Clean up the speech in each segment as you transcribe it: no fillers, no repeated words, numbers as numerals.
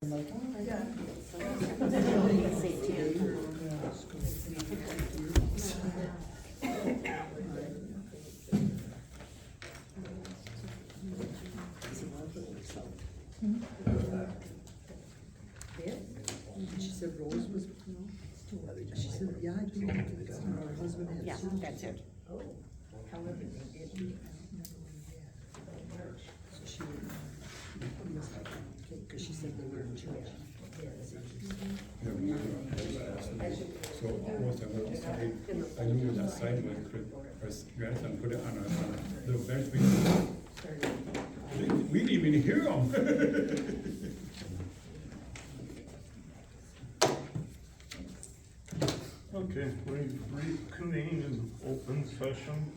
Like, oh, I Yeah. She said Rose was, she said, yeah, I think her husband had. Yeah, surgery. that's it. However, so she didn't, he was like, okay, cause she said they were in church. So almost I went to say, I knew that sign was good, her grandson put it on a little bench. We didn't even hear him. Okay, we've reconvened in open session.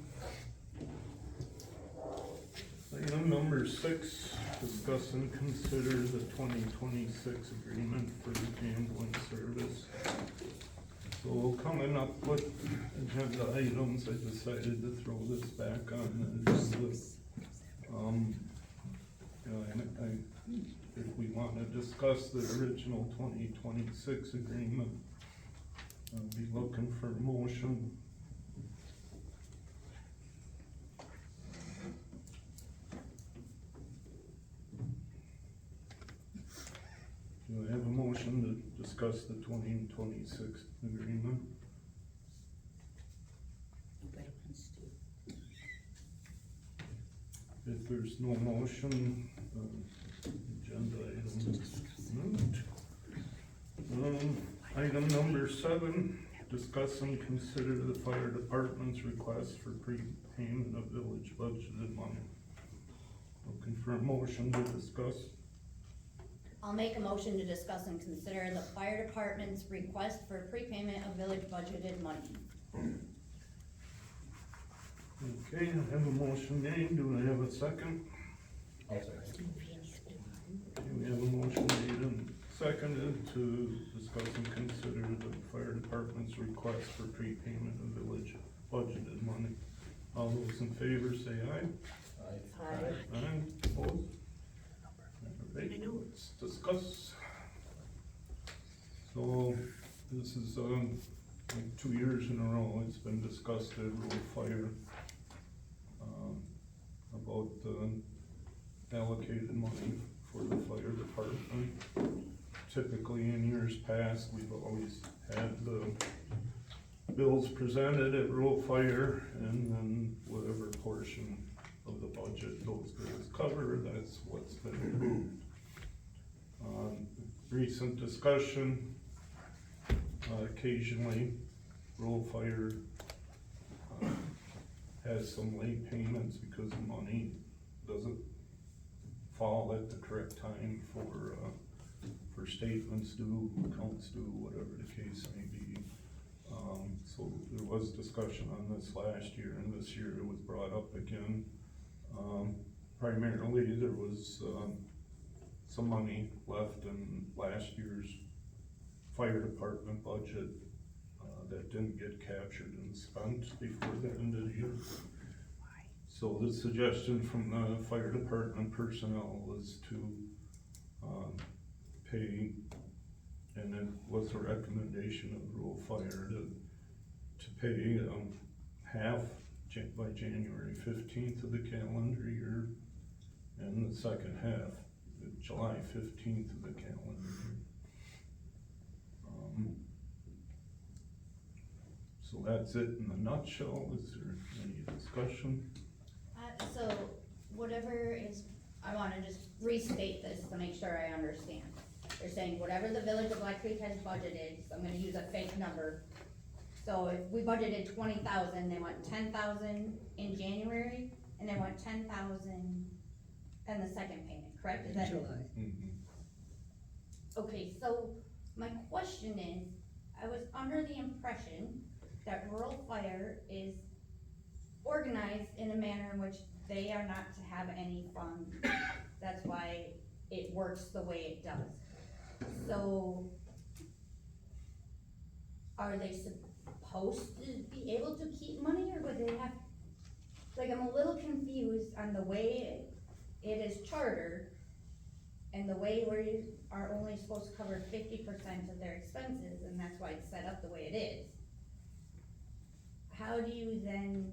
Item number 6, discuss and consider the 2026 agreement for the gambling service. So coming up with agenda items, I decided to throw this back on the agenda. If we want to discuss the original 2026 agreement, I'll be looking for a motion. Do I have a motion to discuss the 2026 agreement? Nobody wants to. If there's no motion, agenda item moved. Item number 7, discuss and consider the fire department's request for prepayment of village budgeted money. Looking for a motion to discuss. I'll make a motion to discuss and consider the fire department's request for prepayment of village budgeted money. Okay, I have a motion made. Do I have a second? Okay, we have a motion made and seconded to discuss and consider the fire department's request for prepayment of village budgeted money. All those in favor say aye. Aye, opposed? Alright, let's discuss. So, this is, like 2 years in a row, it's been discussed at Rural Fire, about, allocated money for the fire department. Typically, in years past, we've always had the bills presented at Rural Fire, and then whatever portion of the budget those bills cover, that's what's been approved. Recent discussion, occasionally, Rural Fire has some late payments because the money doesn't fall at the correct time for statements due, accounts due, whatever the case may be. So there was discussion on this last year, and this year it was brought up again. Primarily, there was some money left in last year's fire department budget that didn't get captured and spent before the end of the year. So the suggestion from the fire department personnel was to pay, and it was a recommendation of Rural Fire to pay half by January 15th of the calendar year, and the second half, July 15th of the calendar year. So that's it in a nutshell. Is there any discussion? So whatever is, I wanna just restate this to make sure I understand. They're saying whatever the village of Black Creek has budgeted, so I'm gonna use a fake number. So if we budgeted 20,000, they want 10,000 in January, and they want 10,000 in the second payment, correct? Is that? July. Okay, so my question is, I was under the impression that Rural Fire is organized in a manner in which they are not to have any funds. That's why it works the way it does. So, are they supposed to be able to keep money, or would they have, like, I'm a little confused on the way it is chartered and the way we are only supposed to cover 50% of their expenses, and that's why it's set up the way it is. How do you then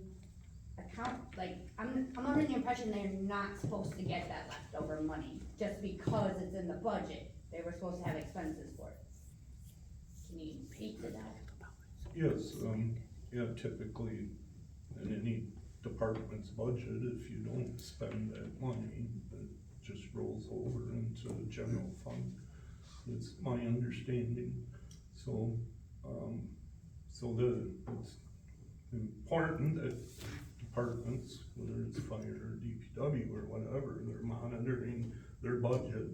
account, like, I'm under the impression they're not supposed to get that leftover money, just because it's in the budget, they were supposed to have expenses for it. Can you speak to that? Yes, yeah, typically, in any department's budget, if you don't spend that money, it just rolls over into the general fund. It's my understanding, so, it's important that departments, whether it's fire or DPW or whatever, they're monitoring their budget.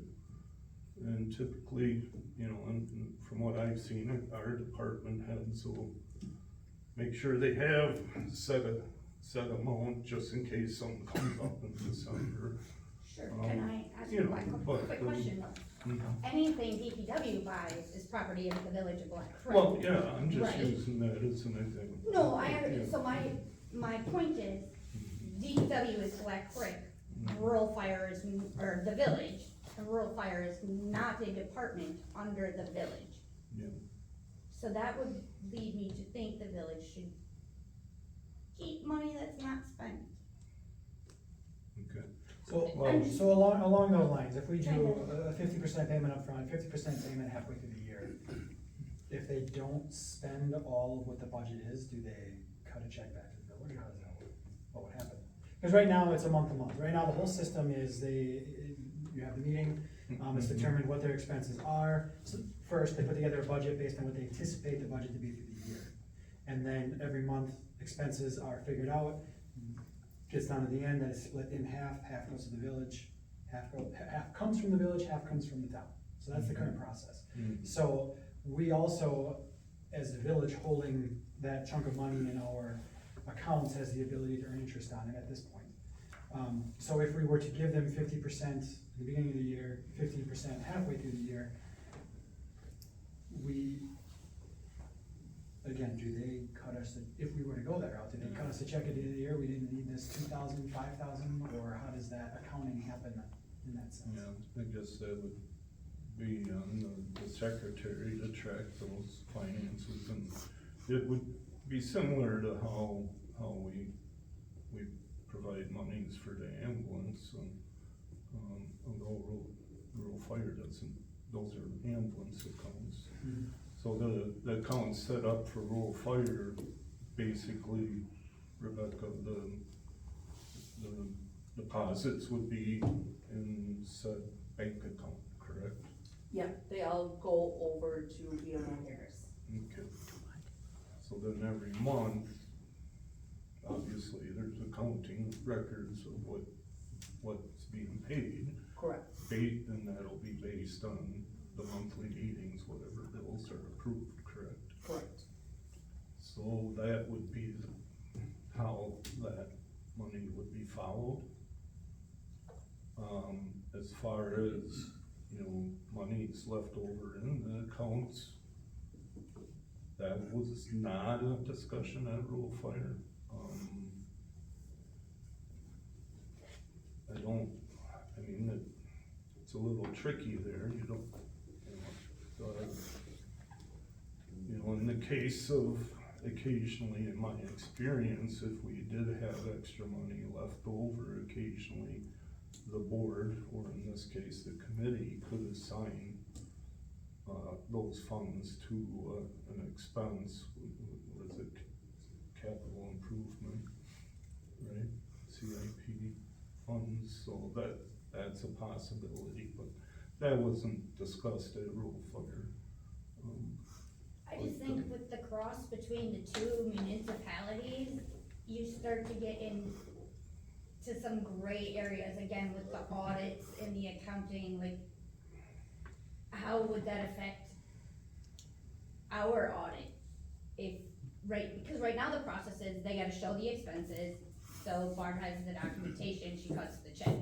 And typically, you know, and from what I've seen, our department heads will make sure they have set amount just in case something comes up in December. Sure, can I ask you you know, a but, quick question? Mhm. Anything DPW buys is property of the Village of Black Creek. Well, yeah, I'm just Right. using that as an example. No, Yeah. so my point is, DPW is Black Creek, rural fire is, or the village, and rural fire is not a department under the village. Yeah. So that would lead me to think the village should keep money that's not spent. Okay. So along those lines, if we do a 50% payment up front, 50% payment halfway through the year, if they don't spend all of what the budget is, do they cut a check back to the village, or how does that work? What would happen? Because right now, it's a month to month, right now, the whole system is you have the meeting, it's determined what their expenses are. So first, they put together a budget based on what they anticipate the budget to be through the year. And then every month, expenses are figured out, gets down to the end, that is split in half goes to the village, half comes from the village, half comes from the town. So that's the current process. Mhm. So we also, as the village holding that chunk of money in our accounts, has the ability to earn interest on it at this point. So if we were to give them 50% at the beginning of the year, 15% halfway through the year, again, do they cut us, if we were to go that route, do they cut us a check at the end of the year, we didn't need this 2,000, 5,000, or how does that accounting happen in that sense? Yeah, I guess that would be on the secretary to track those finances, and it would be similar to how we provide monies for the ambulance, and, although rural fire doesn't, those are ambulance accounts. Mhm. So the account set up for rural fire, basically, Rebecca, the deposits would be in said bank account, correct? Yeah, they all go over to BMO Harris. Okay. So then every month, obviously, there's accounting records of what's being paid. Correct. And that'll be based on the monthly meetings, whatever bills are approved, correct? Correct. So that would be how that money would be followed. As far as, you know, money's left over in the accounts, that was not a discussion at rural fire. It's a little tricky there, you don't, in the case of, occasionally, in my experience, if we did have extra money left over, occasionally, the board, or in this case, the committee, could assign those funds to an expense, was it capital improvement, right? CIP funds, so that's a possibility, but that wasn't discussed at rural fire. I just think with the cross between the two municipalities, you start to get into some gray areas again with the audits and the accounting, like, how would that affect our audit? Because right now the process is, they gotta show the expenses, so Barb has the documentation, she cuts the check.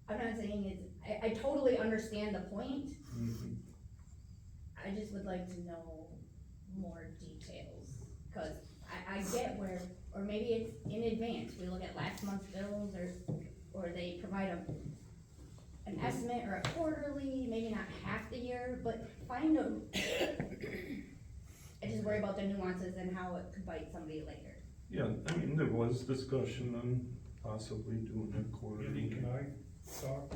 I'm not saying I totally understand the point, Mhm. I just would like to know more details, cause I get where, or maybe it's in advance, we look at last month's bills, or they provide an estimate or a quarterly, maybe not half the year, but find a, I just worry about the nuances and how it could bite somebody later. Yeah, I mean, there was discussion on possibly doing it quarterly. Andy, can I talk?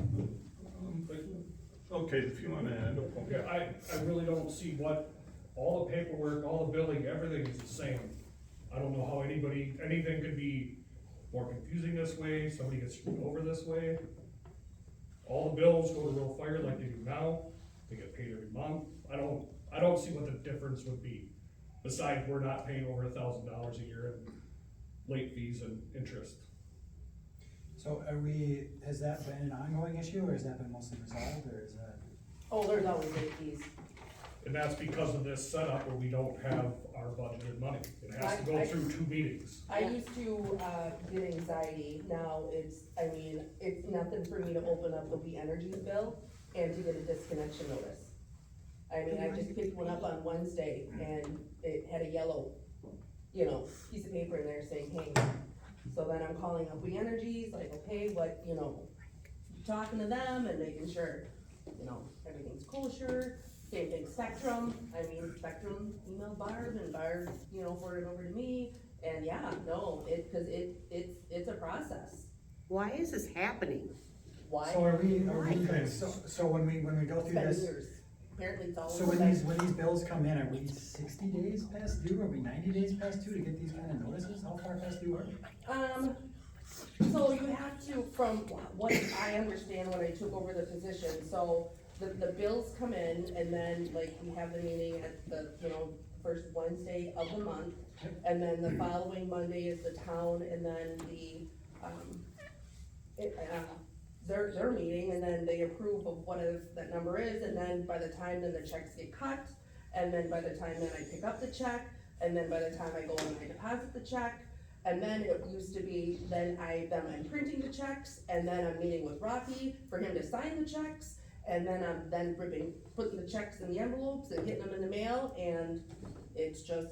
Okay, if you wanna add. Okay, I really don't see what, all the paperwork, all the billing, everything is the same. I don't know how anything could be more confusing this way, somebody gets screwed over this way. All the bills go to Rural Fire like they do now, they get paid every month. I don't see what the difference would be, besides we're not paying over $1,000 a year in late fees and interest. So has that been an ongoing issue, or has that been mostly resolved, or is that? Oh, there's always late fees. And that's because of this setup where we don't have our budgeted money. It has to go through 2 meetings. I used to, get anxiety, now it's nothing for me to open up the We Energies bill and to get a disconnection notice. I mean, I just picked one up on Wednesday and it had a yellow, piece of paper in there saying, hey. So then I'm calling up We Energies, like, okay, what, talking to them and making sure, everything's kosher. Same thing, Spectrum, Spectrum emailed Barb and Barb, forwarded over to me, and yeah, no, it's a process. Why is this happening? Why? So Why? so when we go It's through been this, years. Apparently it's always. so when these bills come in, are we 60 days past due, are we 90 days past due to get these kind of notices? How far past due are we? So you have to, from what I understand when I took over the position, so the bills come in and then like we have the meeting at the, first Wednesday of the month. And then the following Monday is the town and then their meeting and then they approve of what that number is. And then by the time then the checks get cut, and then by the time then I pick up the check, and then by the time I go and I deposit the check. And then it used to be, then I'm printing the checks, and then I'm meeting with Rocky for him to sign the checks, and then I'm putting the checks in the envelopes and getting them in the mail, and it's just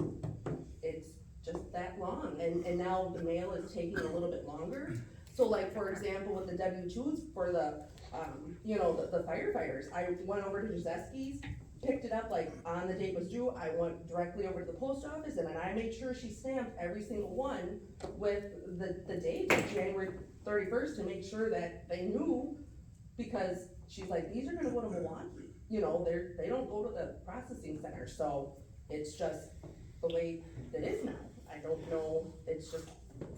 that long, and now the mail is taking a little bit longer. So like, for example, with the W-2s for the firefighters, I went over to Jazeski's, picked it up like on the date was due, I went directly over to the post office and then I made sure she stamped every single one with the date of January 31st to make sure that they knew, because she's like, these are gonna go to Milwaukee, they don't go to the processing center, so it's just the way it is now. I don't know, it's a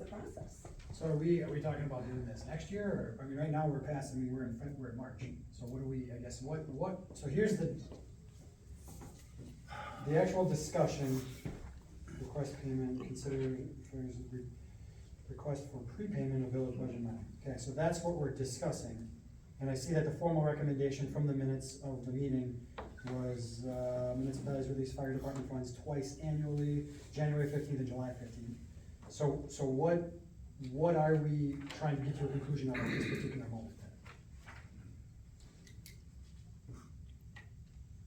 process. So are we talking about doing this next year, or, right now we're in March, so what do we, I guess, so here's the actual discussion, request payment, considering request for prepayment of village budget money. Okay, so that's what we're discussing, and I see that the formal recommendation from the minutes of the meeting was, municipalities release fire department funds twice annually, January 15th and July 15th. So what are we trying to get to a conclusion on at this particular moment then?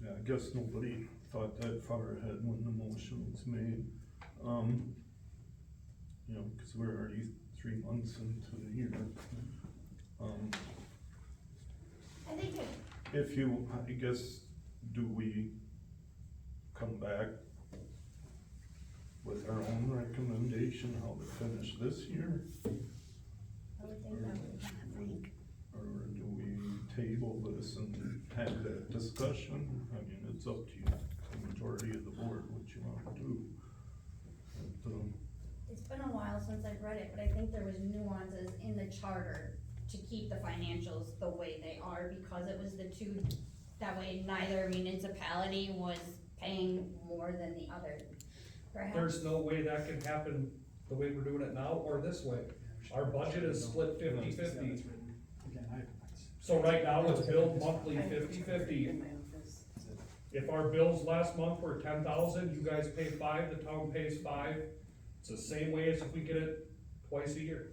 Yeah, I guess nobody thought that far ahead when the motion was made. Cause we're already 3 months into the year. I think I guess, do we come back with our own recommendation how to finish this year? I would think that would. Or do we table this and have that discussion? I mean, it's up to you, the majority of the board, what you wanna do. But, It's been a while since I've read it, but I think there was nuances in the charter to keep the financials the way they are, because it was the two, that way neither municipality was paying more than the other. Perhaps. There's no way that can happen the way we're doing it now or this way. Our budget is split 50-50. Again, So right now it's billed monthly 50-50. If our bills last month were 10,000, you guys pay 5, the town pays 5. It's the same way as if we get it twice a year.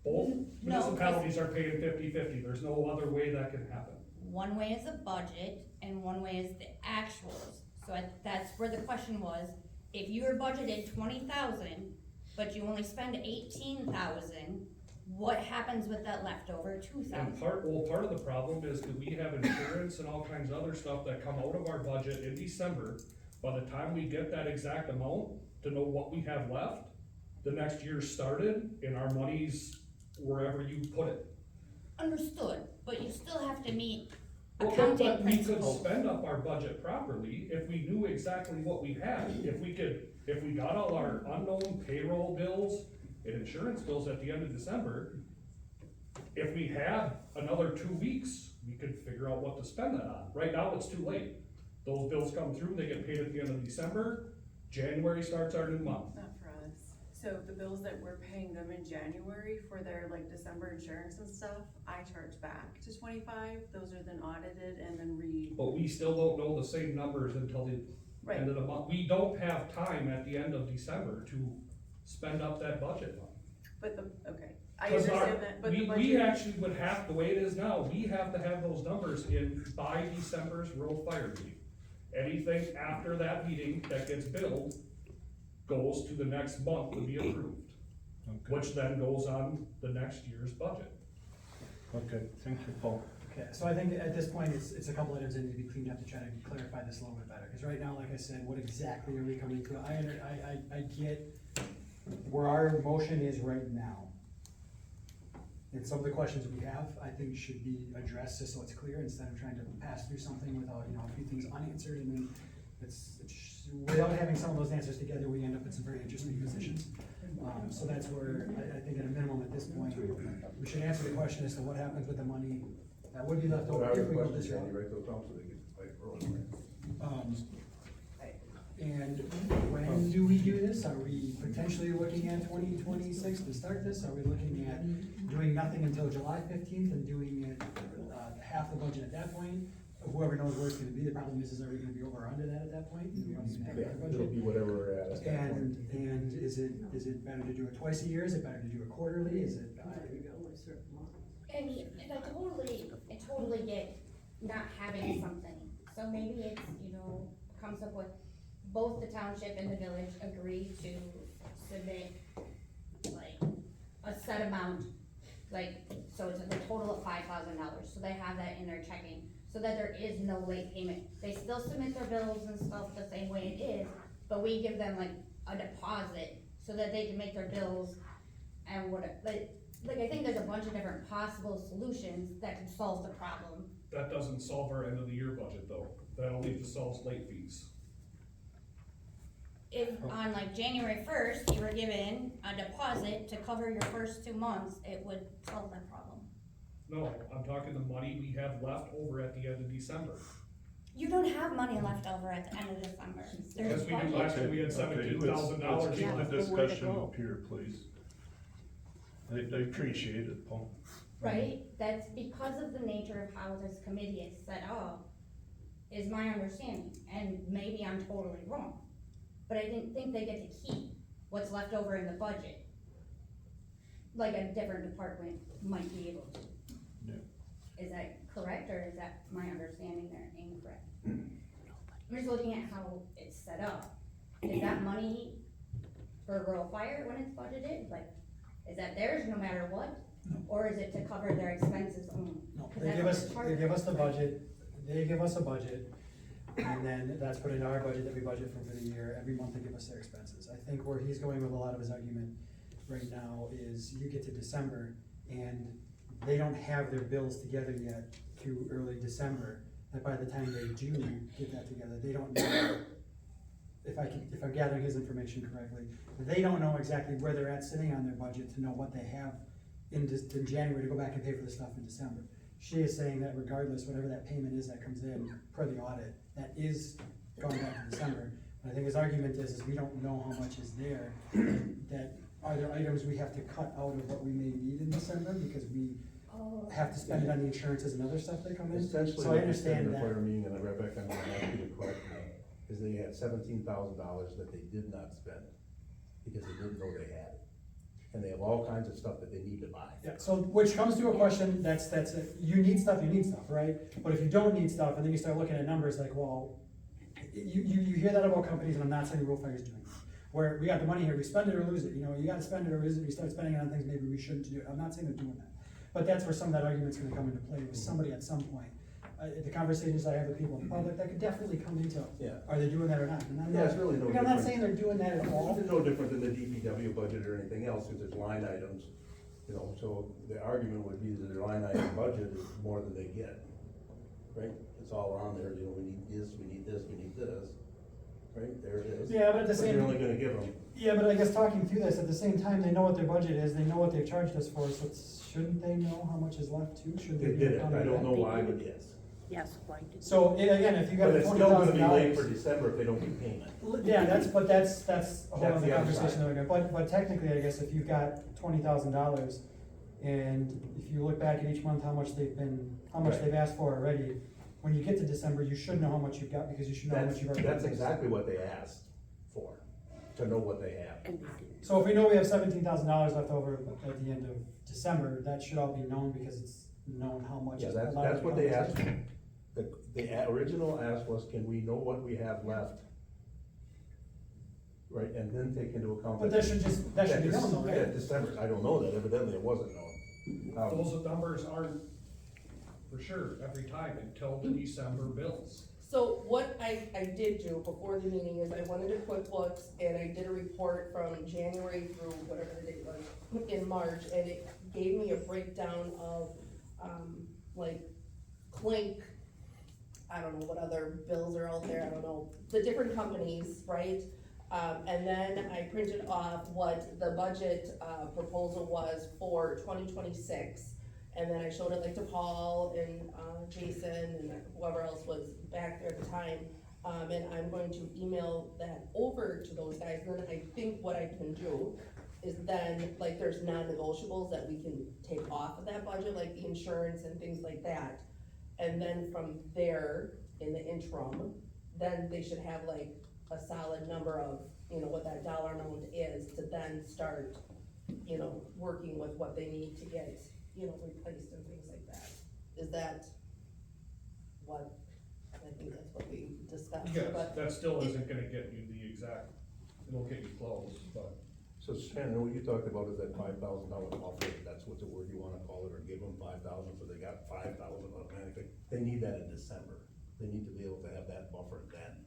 Both No, municipalities are paying 50-50. There's no other way that can happen. One way is the budget and one way is the actuals. So that's where the question was, if you were budgeted 20,000, but you only spend 18,000, what happens with that leftover two And thousand? part of the problem is that we have insurance and all kinds of other stuff that come out of our budget in December. By the time we get that exact amount to know what we have left, the next year started and our money's wherever you put it. Understood, but you still have to meet Well, accounting but we could principles. spend up our budget properly if we knew exactly what we had. If we got all our unknown payroll bills and insurance bills at the end of December, if we had another 2 weeks, we could figure out what to spend that on. Right now, it's too late. Those bills come through, they get paid at the end of December, January starts our new month. Not for us. So the bills that we're paying them in January for their like December insurance and stuff, I charge back to 25. Those are then audited and then But we still don't know the same numbers until the right. end of the month. We don't have time at the end of December to spend up that budget money. But okay, I 'Cause understand that, but the we budget. actually would have, the way it is now, we have to have those numbers in by December's rural fire meeting. Anything after that meeting that gets billed goes to the next month to be approved, Okay, which then goes on the next year's budget. okay, thank you, Paul. Okay, so I think at this point, it's a couple items that need to be cleaned up to try to clarify this a little bit better, because right now, like I said, what exactly are we coming to? I get where our motion is right now. And some of the questions we have, I think should be addressed just so it's clear, instead of trying to pass through something without, a few things unanswered, and then without having some of those answers together, we end up in some very interesting positions. So that's where, I think at a minimum at this point, we should answer the question as to what happens with the money that would be left over if we go this route. And when do we do this? Are we potentially looking at 2026 to start this? Are we looking at doing nothing until July 15th and doing it, half the budget at that point? Whoever knows where it's gonna be, the problem is are we gonna be over or under that at that point? We don't even have our budget. It'll be whatever we're at that point. And is it better to do it twice a year? Is it better to do it quarterly? Is it? And I totally get not having something, so maybe it's, comes up with both the township and the village agree to submit, like, a set amount, like, so it's a total of $5,000, so they have that in their checking, so that there is no late payment. They still submit their bills and stuff the same way it is, but we give them like a deposit, so that they can make their bills and whatever, like, I think there's a bunch of different possible solutions that can solve the problem. That doesn't solve our end of the year budget though, that only just solves late fees. If on like January 1st, you were given a deposit to cover your first 2 months, it would solve that problem. No, I'm talking the money we have left over at the end of December. You don't have money left over at the end of December. There's Yes, we do. budget. Last year we had $17,000. Let's keep Yeah. the discussion up here, please. I appreciate it, Paul. Right, that's because of the nature of how this committee is set up, is my understanding, and maybe I'm totally wrong. But I didn't think they get to keep what's left over in the budget. Like a different department might be able to. Yeah. Is that correct, or is that my understanding there incorrect? I'm just looking at how it's set up. Is that money for rural fire when it's budgeted, like, is that theirs no matter what? No. Or is it to cover their expenses only? No, 'Cause they that's give what us, it's part they of. give us the budget, they give us a budget, and then that's put into our budget that we budget for the year. Every month they give us their expenses. I think where he's going with a lot of his argument right now is you get to December and they don't have their bills together yet through early December. That by the time they do get that together, they don't know, if I'm gathering his information correctly, they don't know exactly where they're at sitting on their budget to know what they have in January to go back and pay for the stuff in December. She is saying that regardless, whatever that payment is that comes in per the audit, that is going back to December. But I think his argument is we don't know how much is there, that are there items we have to cut out of what we may need in December because we Oh, have to spend it on the insurances and other stuff that come in? Essentially, So I what they said in understand the fire that. meeting, and Rebecca, I'm gonna ask you to correct me, is they had $17,000 that they did not spend because they didn't know they had it. And they have all kinds of stuff that they need to buy. Yeah, so, which comes to a question, that's it. You need stuff, right? But if you don't need stuff, and then you start looking at numbers like, well, you hear that about companies, and I'm not saying Rural Fire is doing it. where we got the money here, we spend it or lose it, you know, you gotta spend it or lose it, we start spending it on things maybe we shouldn't do it, I'm not saying they're doing that. But that's where some of that argument's gonna come into play with somebody at some point. The conversations I have with people in the public, that could definitely come into, Yeah. are they doing that or not? And I'm Yeah, not, it's really no I'm not different. saying they're doing that at all. It's no different than the DPW budget or anything else, because there's line items, you know, so the argument would be that their line item budget is more than they get, right? It's all on there, you know, we need this, we need this, we need this, right, there it is. Yeah, but at the But same. you're only gonna give them, Yeah, but I guess talking through this, at the same time, they know what their budget is, they know what they've charged us for, so shouldn't they know how much is left too? Should they they be did it, accounting I don't for know that? why, but yes. Yes, why did? So, again, if you got But a it's $20,000. still gonna be late for December if they don't get payment. Yeah, that's a whole That's other the other conversation side. that we're gonna, but technically, I guess if you've got $20,000, and if you look back at each month, how much Right. they've asked for already, when you get to December, you should know how much you've got, because you should know how much you've already. That's used. exactly what they asked for, to know what they have. And they didn't. So if we know we have $17,000 left over at the end of December, that should all be known, because it's known how much. Yeah, is that's allowed in what they asked. conversation. The original ask was, can we know what we have left? Right, and then take into account. But that should be known though, right? Yeah, December, I don't know that, evidently it wasn't known. Those numbers aren't for sure every time until the December bills. So what I did do before the meeting is I went into QuickBooks and I did a report from January through whatever the date was in March, and it gave me a breakdown of, like, Clink, I don't know what other bills are out there, I don't know, the different companies, right? And then I printed off what the budget, proposal was for 2026. And then I showed it like to Paul and, Jason and whoever else was back there at the time. And I'm going to email that over to those guys, and then I think what I can do is then, like, there's non-negotiables that we can take off of that budget, like the insurance and things like that. And then from there, in the interim, then they should have like a solid number of, you know, what that dollar amount is, to then start, you know, working with what they need to get, you know, replaced and things like that. Is that what, I think that's what we discussed, Yes, but that still isn't gonna get you the exact, it'll get you close, but. So Shannon, what you talked about is that $5,000 buffer, if that's what the word you wanna call it, or give them 5,000, so they got 5,000 automatically. They need that in December. They need to be able to have that buffer then,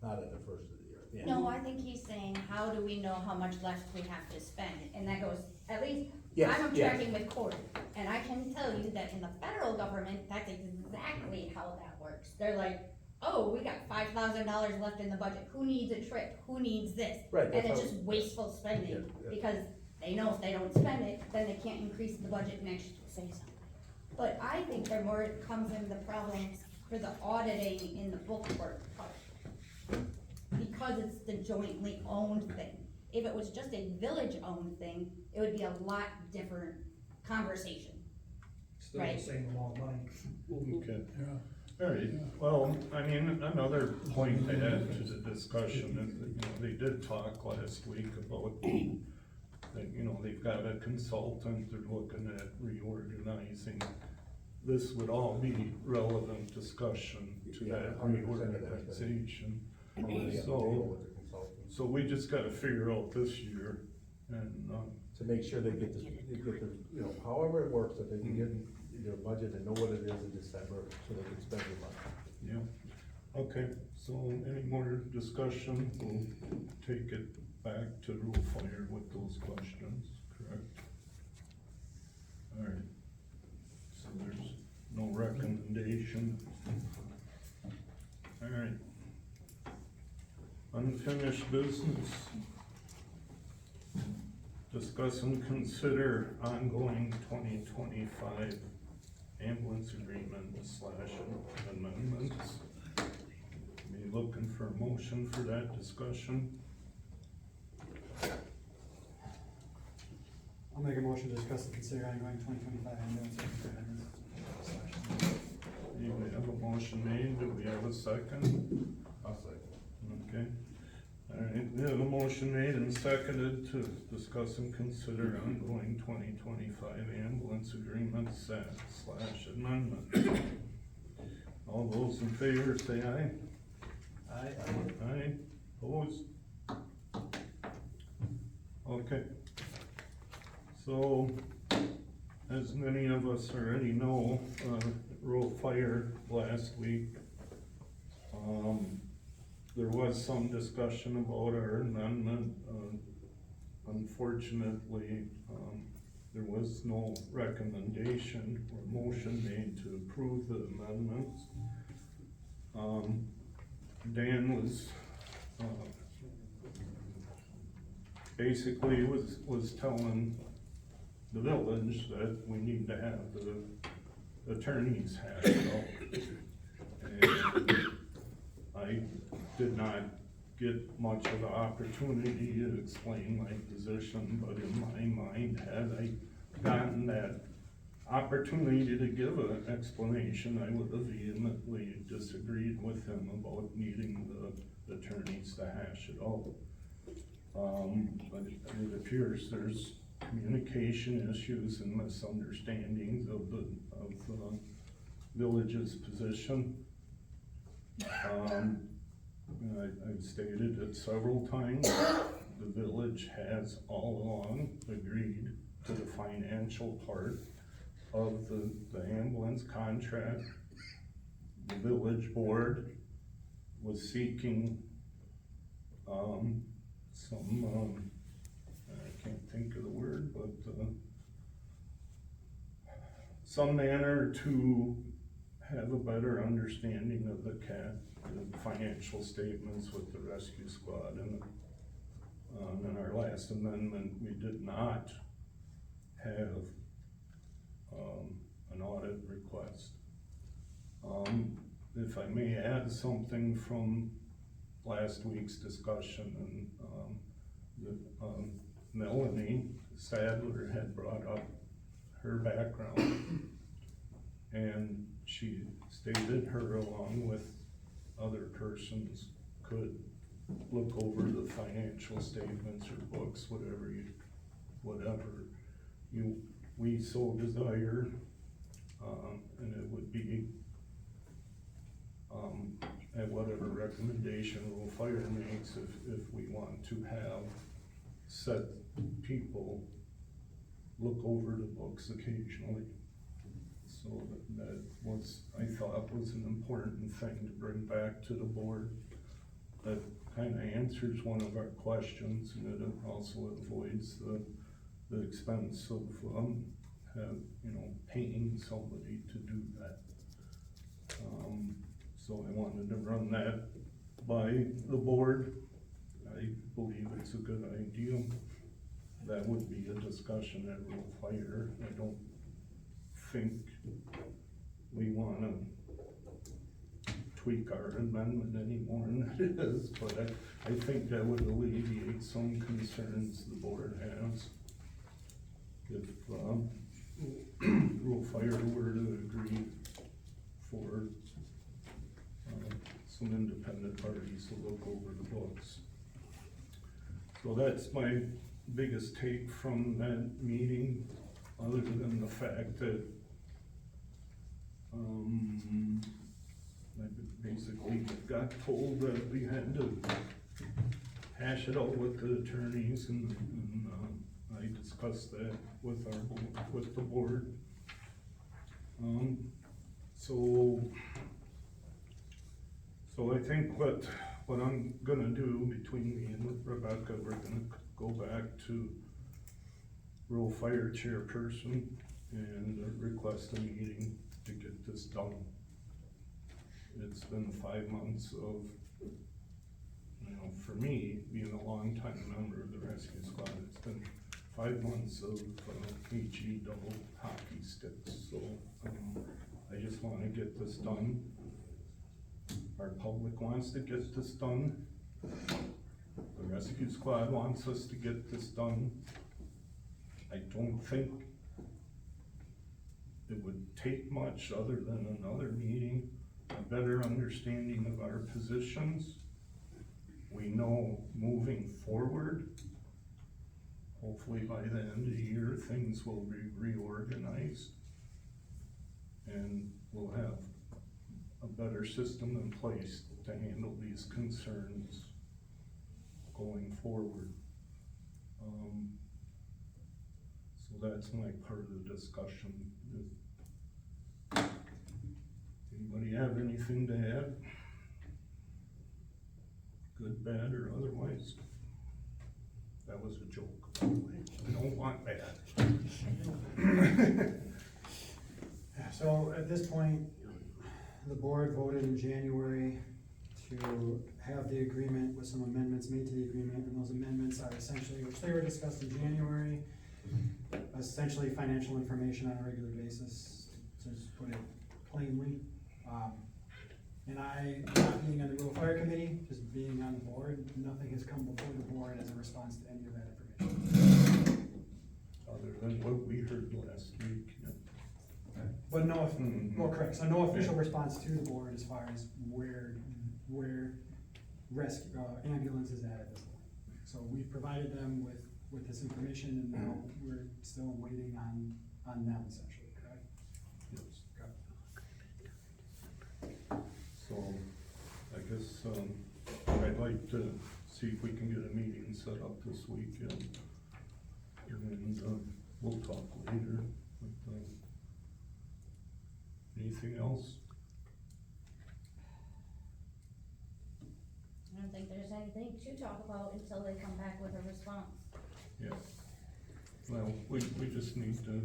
not at the first of the year. Yeah. No, I think he's saying, how do we know how much left we have to spend? And that goes, at least, Yes, I'm yes. tracking with court, and I can tell you that in the federal government, that's exactly how that works. They're like, oh, we got $5,000 left in the budget, who needs a trip, who needs this? Right, And that's it's how- just wasteful spending, Yeah, yeah. because they know if they don't spend it, then they can't increase the budget next, say something. But I think there more comes in the problem for the auditing in the bookwork part. Because it's the jointly owned thing. If it was just a village-owned thing, it would be a lot different conversation. Still Right. the same amount of money. Okay. All right, well, I mean, another point to add to the discussion is that, you know, they did talk last week about that, you know, they've got a consultant, they're looking at reorganizing. This would all be relevant discussion to Yeah, that 100% of that. reorganization. Already on the So- table with the consultants. So we just gotta figure out this year, and, To make sure they get the, you know, however it works, that they can get their budget and know what it is in December, so they can spend their money. yeah, okay, so any more discussion, we'll take it back to Rule Fire with those questions, correct? All right, so there's no recommendation. All right. Unfinished business. Discuss and consider ongoing 2025 ambulance agreement / amendments. Be looking for a motion for that discussion. I'll make a motion to discuss and consider ongoing 2025 ambulance agreement. You have a motion made, do we have a second? I'll say. Okay. All right, we have a motion made and seconded to discuss and consider ongoing 2025 ambulance agreement / amendment. All those in favor say aye. Aye. Aye, opposed? Okay. So, as many of us already know, rural fire last week, there was some discussion about our amendment. Unfortunately, there was no recommendation or motion made to approve the amendments. Dan was, basically was telling the village that we need to have the attorneys hash it out. And I did not get much of an opportunity to explain my position, but in my mind, had I gotten that opportunity to give an explanation, I would have vehemently disagreed with him about needing the attorneys to hash it out. But it appears there's communication issues and misunderstandings of the village's position. I've stated it several times, the village has all along agreed to the financial part of the ambulance contract. The village board was seeking, I can't think of the word, but, some manner to have a better understanding of the financial statements with the rescue squad. And in our last amendment, we did not have an audit request. If I may add something from last week's discussion, and Melanie Sadler had brought up her background, and she stated her, along with other persons, could look over the financial statements or books, whatever we so desire, and it would be at whatever recommendation rural fire makes, if we want to have set people look over the books occasionally. So that was, I thought, was an important thing to bring back to the board. That kind of answers one of our questions, and it also avoids the expense of, paying somebody to do that. So I wanted to run that by the board. I believe it's a good idea. That would be a discussion at rural fire. I don't think we wanna tweak our amendment any more than it is, but I think that would alleviate some concerns the board has. If, rural fire were to agree for, some independent parties to look over the books. So that's my biggest take from that meeting, other than the fact that I basically got told that we had to hash it out with the attorneys, and I discussed that with the board. So I think what I'm gonna do between me and Rebecca, we're gonna go back to rural fire chairperson and request a meeting to get this done. It's been 5 months of, for me, being a long-time member of the rescue squad, it's been 5 months of HE double hockey sticks. So I just want to get this done. Our public wants to get this done. The rescue squad wants us to get this done. I don't think it would take much other than another meeting, a better understanding of our positions. We know moving forward, hopefully by the end of the year, things will be reorganized, and we'll have a better system in place to handle these concerns going forward. So that's my part of the discussion. Anybody have anything to add? Good, bad, or otherwise? That was a joke, by the way. I don't want bad. So at this point, the board voted in January to have the agreement with some amendments made to the agreement, and those amendments are essentially, which they were discussed in January, essentially financial information on a regular basis, to just put it plainly. And I, not being on the rural fire committee, just being on the board, nothing has come before the board as a response to any of that information. Other than what we heard last week, yeah. But no, well, correct, so no official response to the board as far as where rescue, ambulance is at this point. So we've provided them with this information, and now we're still waiting on them essentially, correct? Yes. So, I guess, I'd like to see if we can get a meeting set up this weekend. And, we'll talk later, but, anything else? I don't think there's anything to talk about until they come back with a response. Yeah. Well, we just need to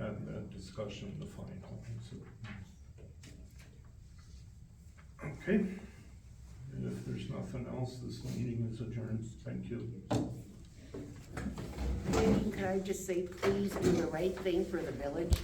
have that discussion to finalize it. Okay. And if there's nothing else, this meeting is adjourned. Thank you. Maybe could I just say, please do the right thing for the village?